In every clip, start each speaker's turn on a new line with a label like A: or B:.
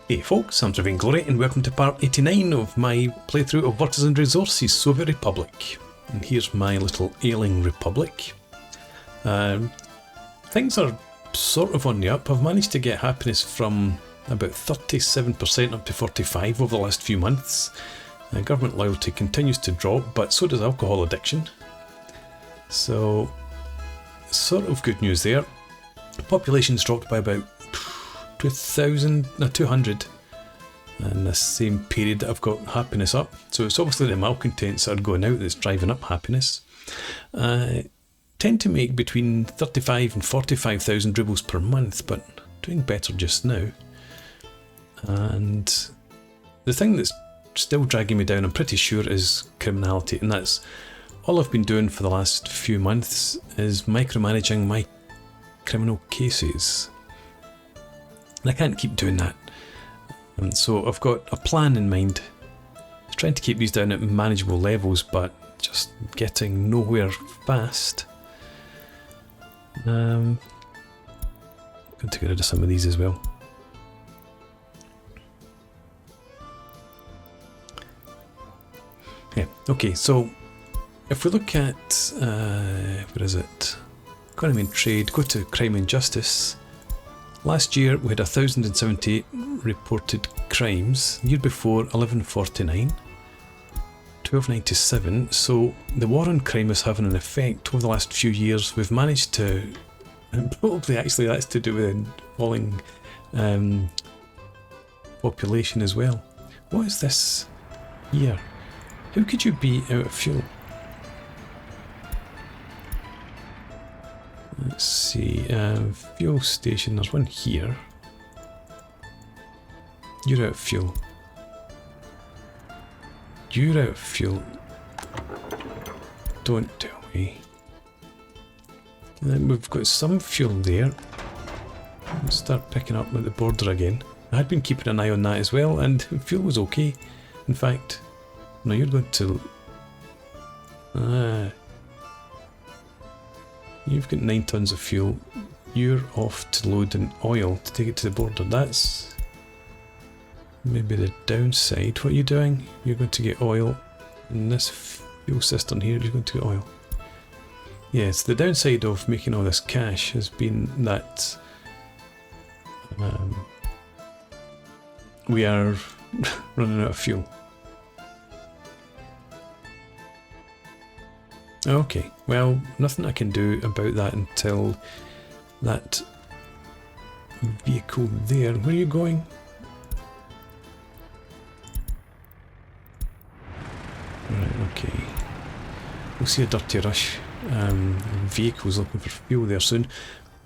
A: Hey folks, I'm Driving Glory and welcome to part 89 of my playthrough of Workers and Resources Soviet Republic. And here's my little ailing republic. Things are sort of on the up. I've managed to get happiness from about 37% up to 45% over the last few months. Government loyalty continues to drop, but so does alcohol addiction. So, sort of good news there. Population's dropped by about 200 in the same period that I've got happiness up. So it's obviously the malcontents that are going out that's driving up happiness. Tend to make between 35 and 45,000 rubles per month, but doing better just now. And the thing that's still dragging me down, I'm pretty sure, is criminality, and that's all I've been doing for the last few months is micromanaging my criminal cases. And I can't keep doing that. And so I've got a plan in mind. Trying to keep these down at manageable levels, but just getting nowhere fast. I'm going to get rid of some of these as well. Yeah, okay, so if we look at, where is it? Economy and trade, go to crime and justice. Last year we had 1,078 reported crimes. The year before 1149, 1297. So the war on crime is having an effect over the last few years. We've managed to, and probably actually that's to do with falling population as well. What is this here? How could you be out of fuel? Let's see, fuel station, there's one here. You're out of fuel. You're out of fuel. Don't tell me. And then we've got some fuel there. Let's start picking up at the border again. I had been keeping an eye on that as well, and fuel was okay. In fact, no, you're going to... You've got 9 tons of fuel. You're off to load in oil to take it to the border. That's maybe the downside. What are you doing? You're going to get oil in this fuel cistern here. You're going to get oil. Yes, the downside of making all this cash has been that we are running out of fuel. Okay, well, nothing I can do about that until that vehicle there. Where are you going? Right, okay. We'll see a dirty rush. Vehicles looking for fuel there soon.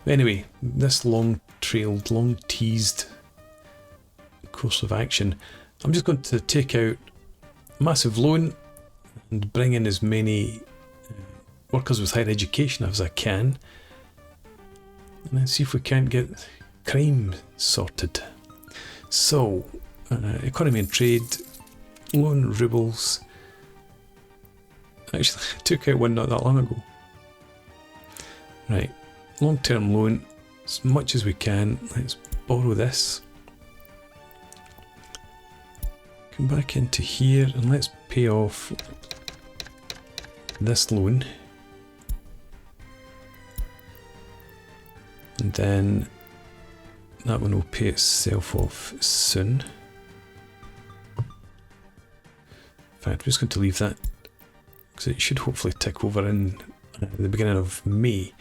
A: Anyway, this long-trailed, long-teased course of action. I'm just going to take out a massive loan and bring in as many workers with higher education as I can, and then see if we can't get crime sorted. So, economy and trade, loan rubles. Actually, I took out one not that long ago. Right, long-term loan, as much as we can. Let's borrow this. Come back into here and let's pay off this loan. And then that one will pay itself off soon. In fact, I'm just going to leave that because it should hopefully tick over in the beginning of May.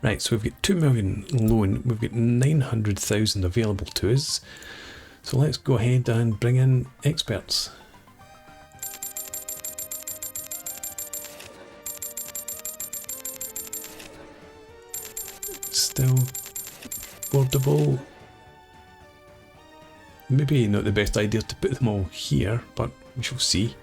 A: Right, so we've got 2 million loan, we've got 900,000 available to us. So let's go ahead and bring in experts. Still affordable. Maybe not the best idea to put them all here, but we shall see.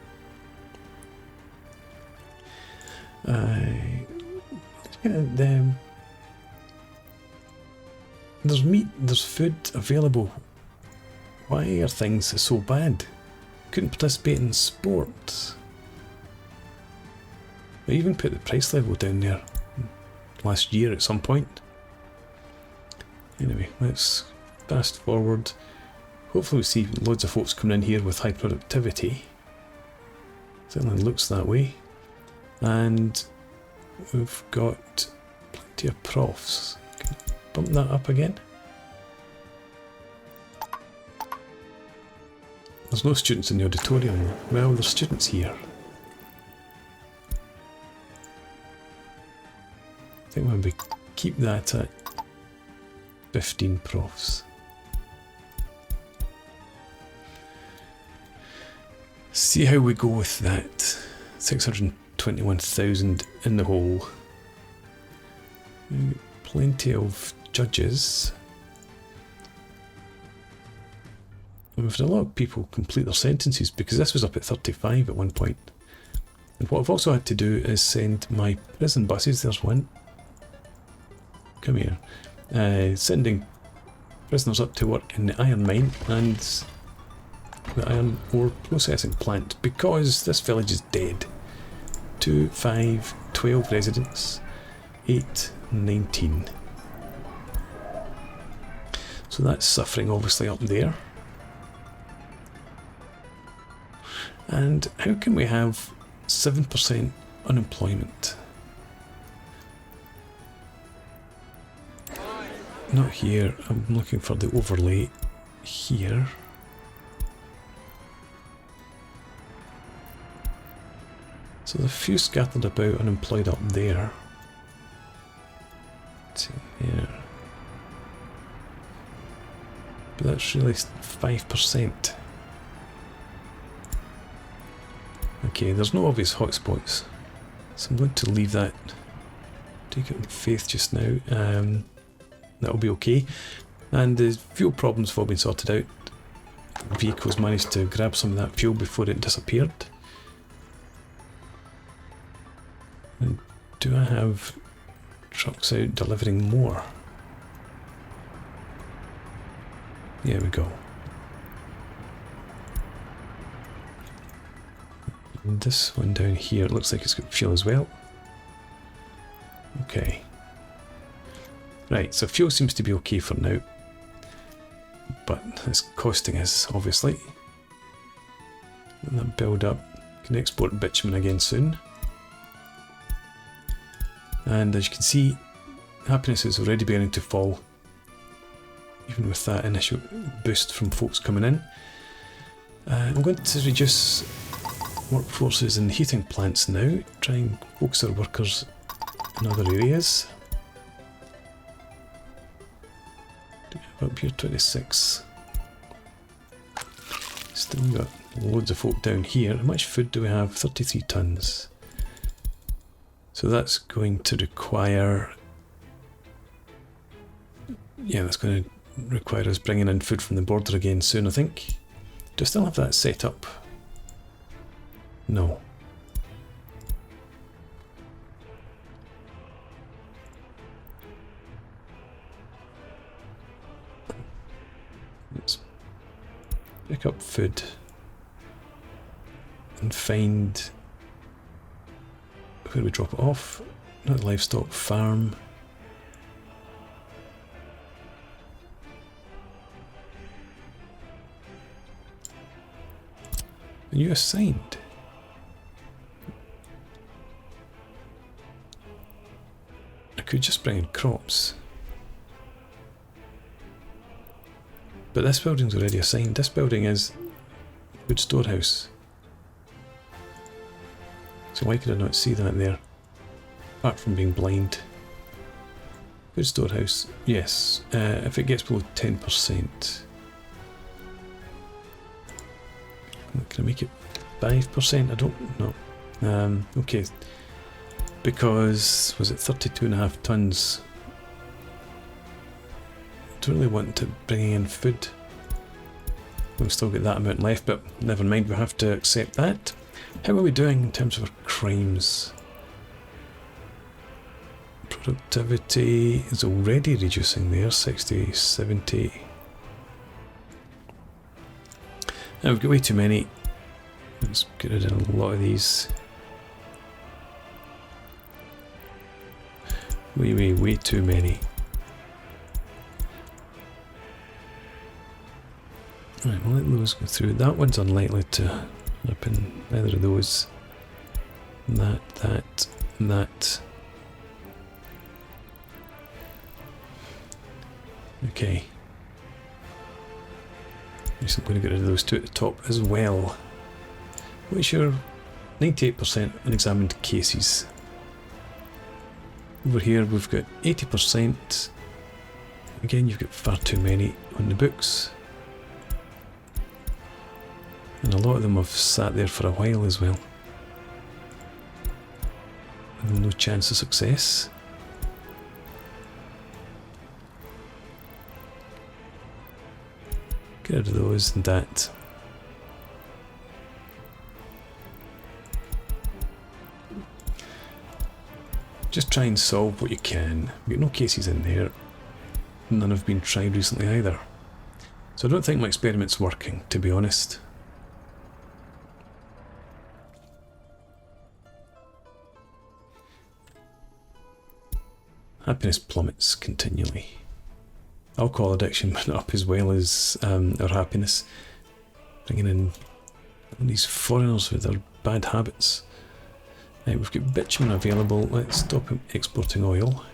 A: There's meat, there's food available. Why are things so bad? Couldn't participate in sport. I even put the price level down there last year at some point. Anyway, let's fast forward. Hopefully we see loads of folks coming in here with high productivity. Certainly looks that way. And we've got plenty of profs. Can you bump that up again? There's no students in the auditorium. Well, there's students here. I think we'll keep that at 15 profs. See how we go with that. 621,000 in the hole. Plenty of judges. And we've had a lot of people complete their sentences because this was up at 35 at one point. And what I've also had to do is send my prison buses. There's one. Come here. Sending prisoners up to work in the iron mine and the iron ore processing plant because this village is dead. 2, 5, 12 residents, 8, 19. So that's suffering obviously up there. And how can we have 7% unemployment? Not here, I'm looking for the overlay here. So there's a few scattered about unemployed up there. Let's see here. But that's really 5%. Okay, there's no obvious hotspots. So I'm going to leave that. Take it in faith just now. That'll be okay. And the fuel problems have all been sorted out. Vehicles managed to grab some of that fuel before it disappeared. And do I have trucks out delivering more? There we go. And this one down here, it looks like it's got fuel as well. Okay. Right, so fuel seems to be okay for now. But it's costing us, obviously. And that build up. Can export bitumen again soon. And as you can see, happiness is already beginning to fall. Even with that initial boost from folks coming in. I'm going to reduce workforces in heating plants now. Try and focus our workers in other areas. Up here 26. Still got loads of folk down here. How much food do we have? 33 tons. So that's going to require... Yeah, that's going to require us bringing in food from the border again soon, I think. Do I still have that set up? No. Let's pick up food and find where we drop it off. Not livestock farm. Are you assigned? I could just bring in crops. But this building's already assigned. This building is food storehouse. So why could I not see that there? Apart from being blind. Food storehouse, yes. If it gets below 10%. Can I make it 5%? I don't know. Okay. Because, was it 32.5 tons? I don't really want to bring in food. We've still got that amount left, but never mind, we have to accept that. How are we doing in terms of our crimes? Productivity is already reducing there, 60, 70. And we've got way too many. Let's get rid of a lot of these. Way too many. Right, we'll let those go through. That one's unlikely to happen. Neither of those. That. Okay. Yes, I'm going to get rid of those two at the top as well. What's your 98% unexamined cases? Over here we've got 80%. Again, you've got far too many on the books. And a lot of them have sat there for a while as well. And no chance of success. Get rid of those and that. Just try and solve what you can. We've got no cases in there. None have been tried recently either. So I don't think my experiment's working, to be honest. Happiness plummets continually. Alcohol addiction went up as well as our happiness. Bringing in all these foreigners with their bad habits. Right, we've got bitumen available. Let's stop exporting oil.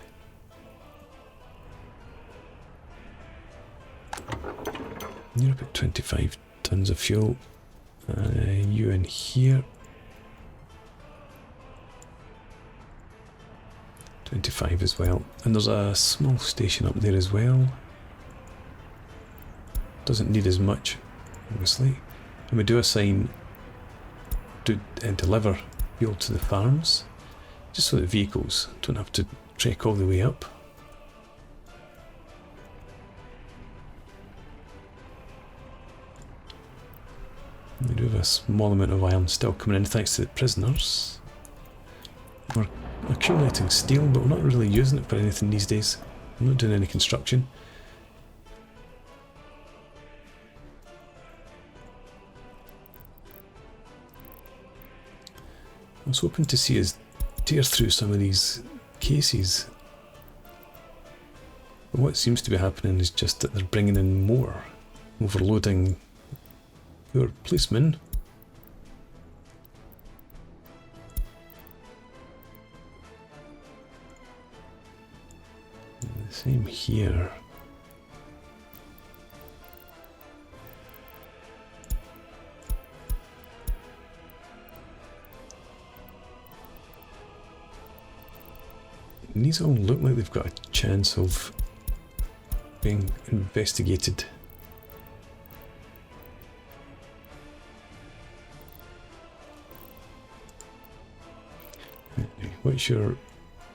A: You're up at 25 tons of fuel. You in here. 25 as well. And there's a small station up there as well. Doesn't need as much, obviously. And we do assign to deliver fuel to the farms, just so that vehicles don't have to trek all the way up. We do have a small amount of iron still coming in thanks to the prisoners. We're accumulating steel, but we're not really using it for anything these days. I'm not doing any construction. I was hoping to see us tear through some of these cases. But what seems to be happening is just that they're bringing in more, overloading your policemen. And the same here. And these all look like they've got a chance of being investigated. What's your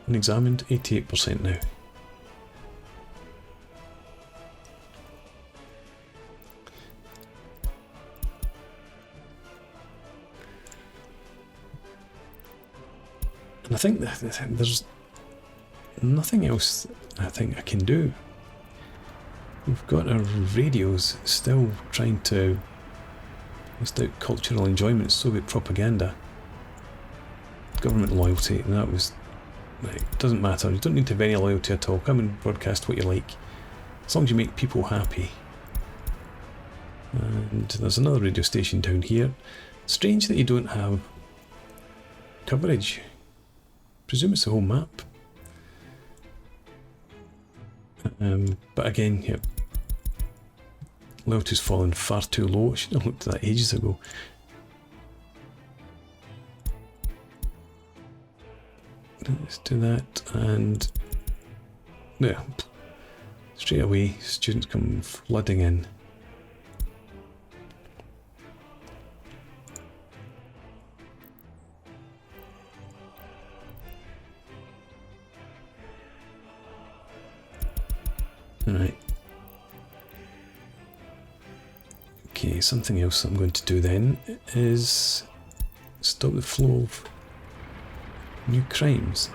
A: unexamined? 88% now. And I think that there's nothing else I think I can do. We've got our radios still trying to list out cultural enjoyment, Soviet propaganda, government loyalty, and that was, like, doesn't matter, you don't need to have any loyalty at all, come and broadcast what you like, as long as you make people happy. And there's another radio station down here. Strange that you don't have coverage. Presume it's the whole map. But again, yep. Loyalty's fallen far too low. I should have looked at that ages ago. Let's do that, and yeah, straight away students come flooding in. Alright. Okay, something else I'm going to do then is stop the flow of new crimes.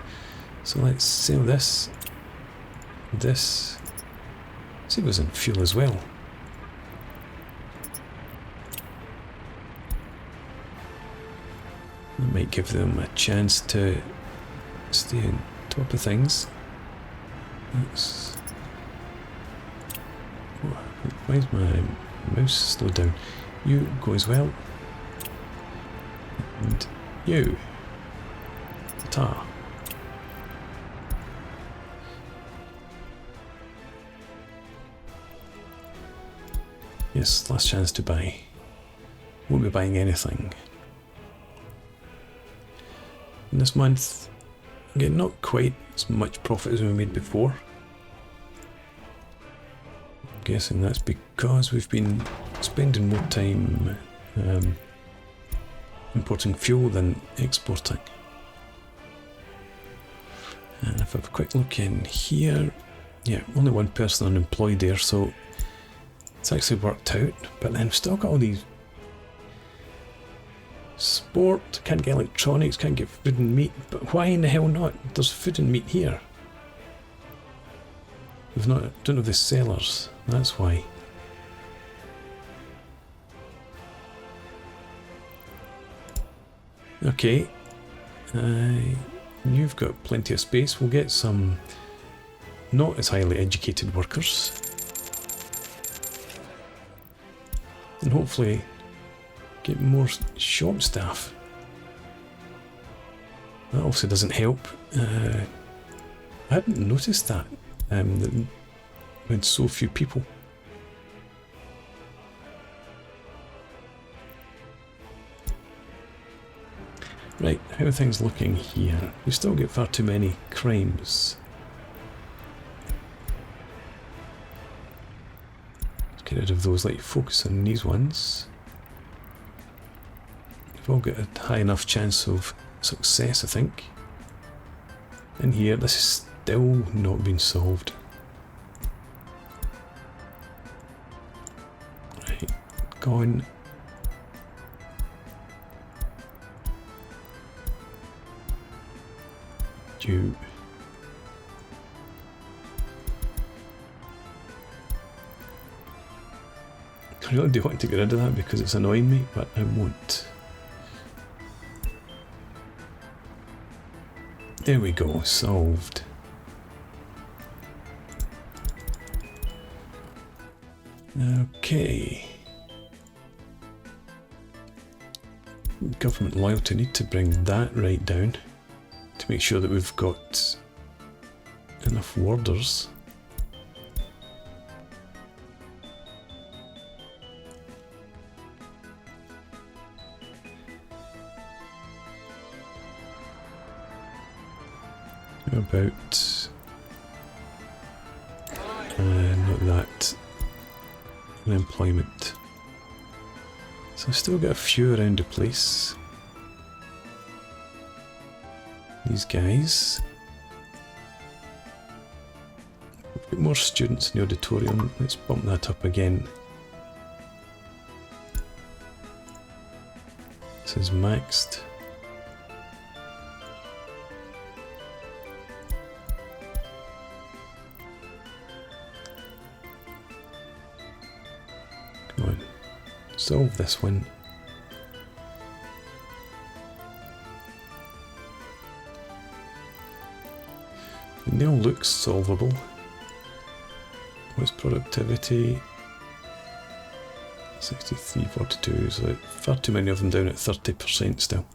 A: So let's sell this. This. See if it was in fuel as well. That might give them a chance to stay on top of things. That's... Where's my Mouse, slow down. You go as well. And you. Ta. Yes, last chance to buy. Won't be buying anything. And this month, again, not quite as much profit as we made before. I'm guessing that's because we've been spending more time importing fuel than exporting. And if I have a quick look in here, yeah, only one person unemployed there, so it's actually worked out. But then we've still got all these sport, can't get electronics, can't get food and meat. But why in the hell not? There's food and meat here. We've not, don't have the sellers, that's why. Okay, you've got plenty of space. We'll get some not as highly educated workers. And hopefully get more shop staff. That also doesn't help. I hadn't noticed that, that we had so few people. Right, how are things looking here? We still get far too many crimes. Let's get rid of those, like focus on these ones. We've all got a high enough chance of success, I think. In here, this is still not been solved. Right, gone. You. I really do want to get rid of that because it's annoying me, but I won't. There we go, solved. Okay. Government loyalty, need to bring that right down to make sure that we've got enough warders. How about not that, unemployment. So I've still got a few around the place. These guys. We've got more students in the auditorium. Let's bump that up again. This is maxed. Come on. Solve this one. They all look solvable. What's productivity? 63.42, so far too many of them down at 30% still.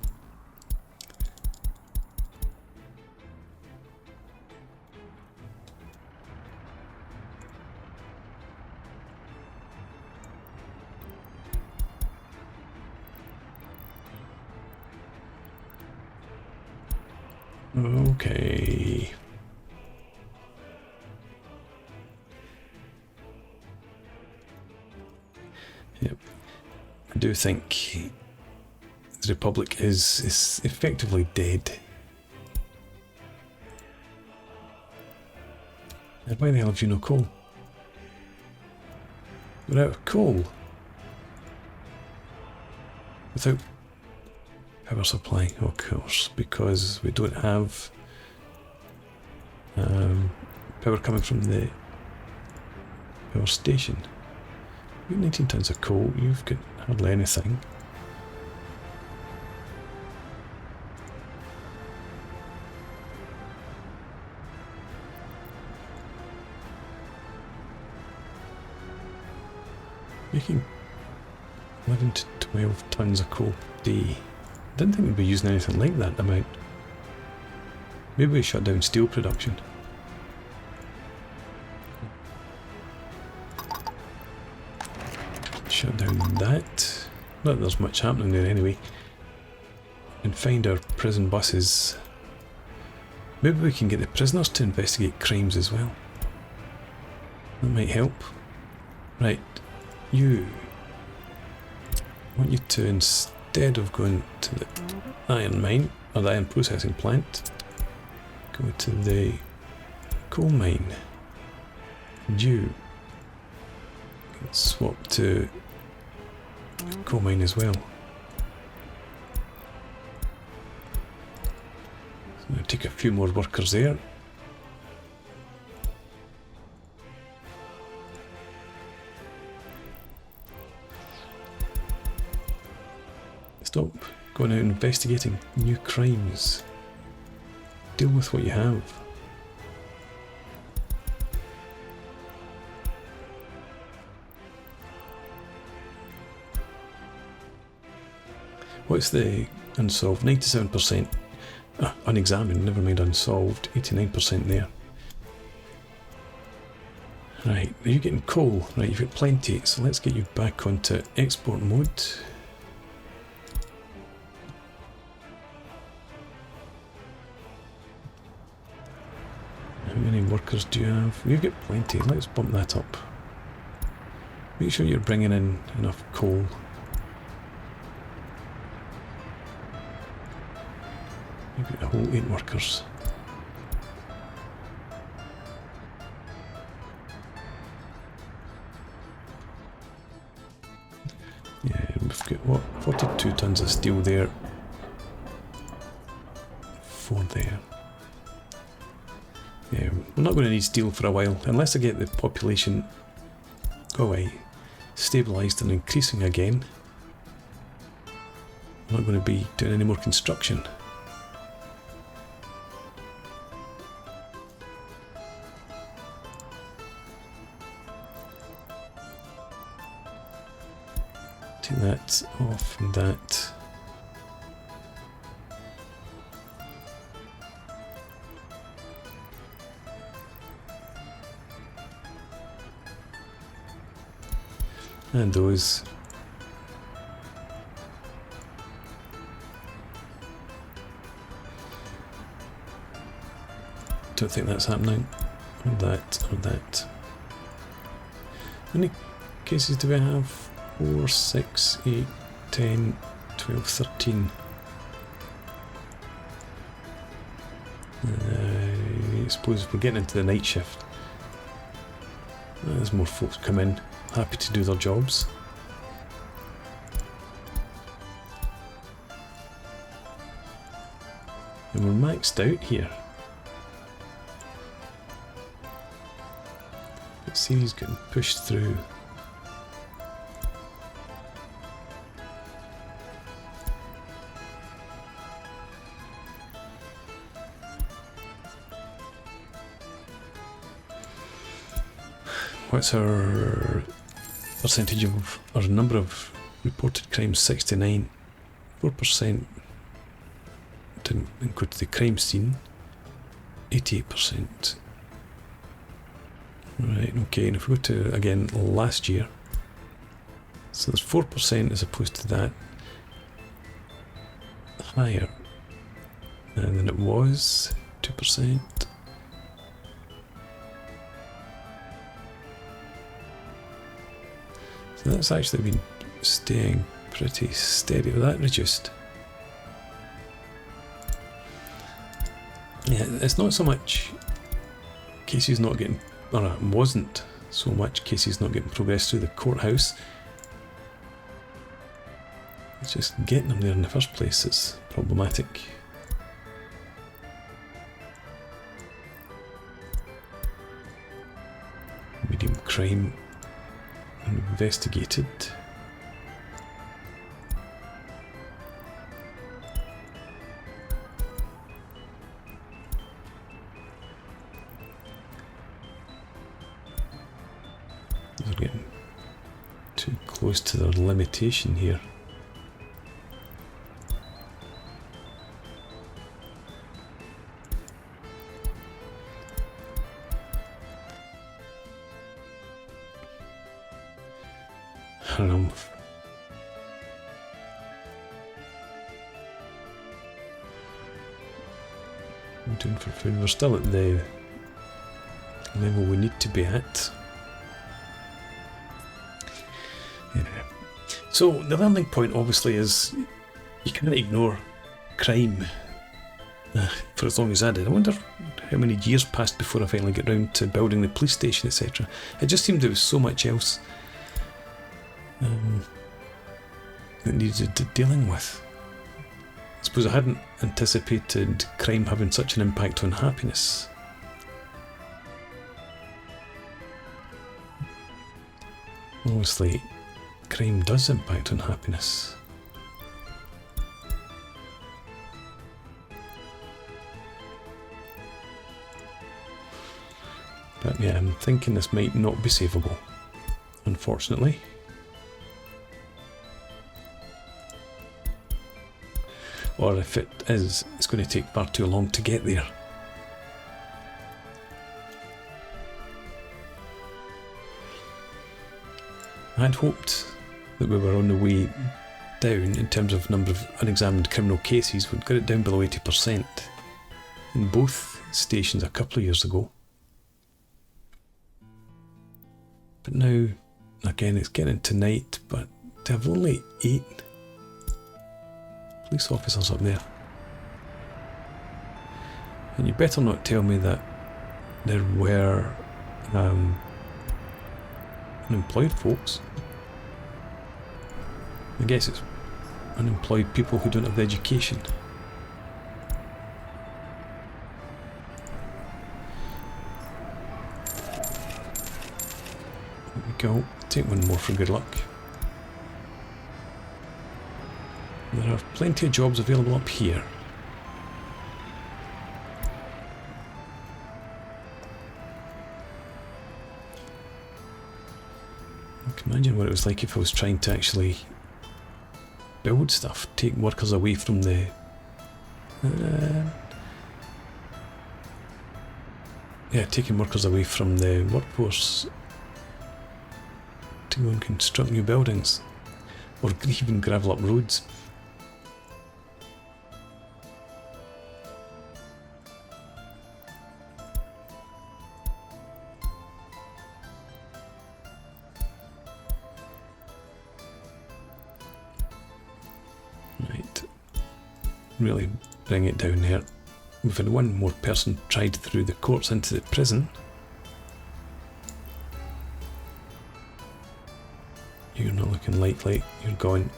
A: Okay. Yep. I do think the Republic is effectively dead. And why the hell have you no coal? We're out of coal. Without power supply, of course, because we don't have power coming from the power station. You've got 19 tons of coal, you've got hardly anything. Making 11 to 12 tonnes of coal per day. Didn't think we'd be using anything like that amount. Maybe we shut down steel production. Shut down that. Not that there's much happening there anyway. And find our prison buses. Maybe we can get the prisoners to investigate crimes as well. That might help. Right, you. I want you to, instead of going to the iron mine, or the iron processing plant, go to the coal mine. And you can swap to coal mine as well. So I'll take a few more workers there. Stop going out investigating new crimes. Deal with what you have. What's the unsolved? 97%. Unexamined, never mind unsolved. 89% there. Right, are you getting coal? Right, you've got plenty, so let's get you back onto export mode. How many workers do you have? You've got plenty, let's bump that up. Make sure you're bringing in enough coal. You've got a whole 8 workers. Yeah, we've got what? 42 tons of steel there. 4 there. Yeah, we're not going to need steel for a while, unless I get the population stabilised and increasing again. I'm not going to be doing any more construction. Take that off and that. And those. Don't think that's happening. Or that, or that. How many cases do we have? 4, 6, 8, 10, 12, 13. I suppose we're getting into the night shift. There's more folks come in, happy to do their jobs. And we're maxed out here. But see, he's getting pushed through. What's our percentage of, or number of reported crimes? 69. 4% didn't include the crime scene. 88%. Right, okay, and if we go to, again, last year, so there's 4% as opposed to that. Higher. And then it was 2%. So that's actually been staying pretty steady. Well, that reduced. Yeah, it's not so much cases not getting, or it wasn't so much cases not getting progressed through the courthouse. It's just getting them there in the first place that's problematic. Medium crime investigated. We're getting 2 opposed to their limitation here. I don't know. I'm doing for food. We're still at the level we need to be at. Yeah. So the learning point obviously is you can't ignore crime for as long as I did. I wonder how many years passed before I finally got round to building the police station, etc. It just seemed there was so much else that needed dealing with. I suppose I hadn't anticipated crime having such an impact on happiness. Obviously, crime does impact on happiness. But yeah, I'm thinking this might not be savable, unfortunately. Or if it is, it's going to take far too long to get there. I'd hoped that we were on the way down in terms of number of unexamined criminal cases. We'd got it down below 80% in both stations a couple of years ago. But now, again, it's getting to night, but they have only 8 police officers up there. And you better not tell me that there were unemployed folks. I guess it's unemployed people who don't have the education. There we go. Take one more for good luck. There are plenty of jobs available up here. I can imagine what it was like if I was trying to actually build stuff, take workers away from the... taking workers away from the workforce to go and construct new buildings, or even gravel up roads. Really bring it down here. We've had one more person tried through the courts into the prison. You're not looking likely, you're gone.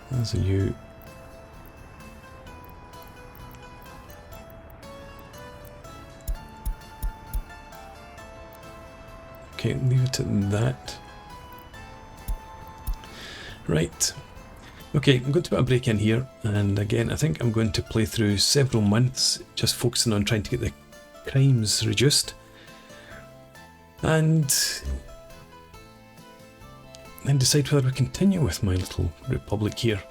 A: There's a you. Okay, leave it at that. Right, okay, I'm going to put a break in here, and again I think I'm going to play through several months just focusing on trying to get the crimes reduced, and then decide whether we continue with my little republic here.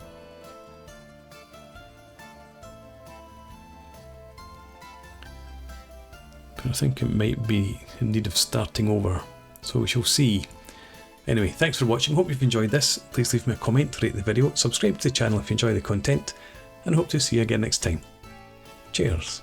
A: But I think it might be in need of starting over, so we shall see. Anyway, thanks for watching, hope you've enjoyed this. Please leave me a comment, rate the video, subscribe to the channel if you enjoy the content, and I hope to see you again next time. Cheers.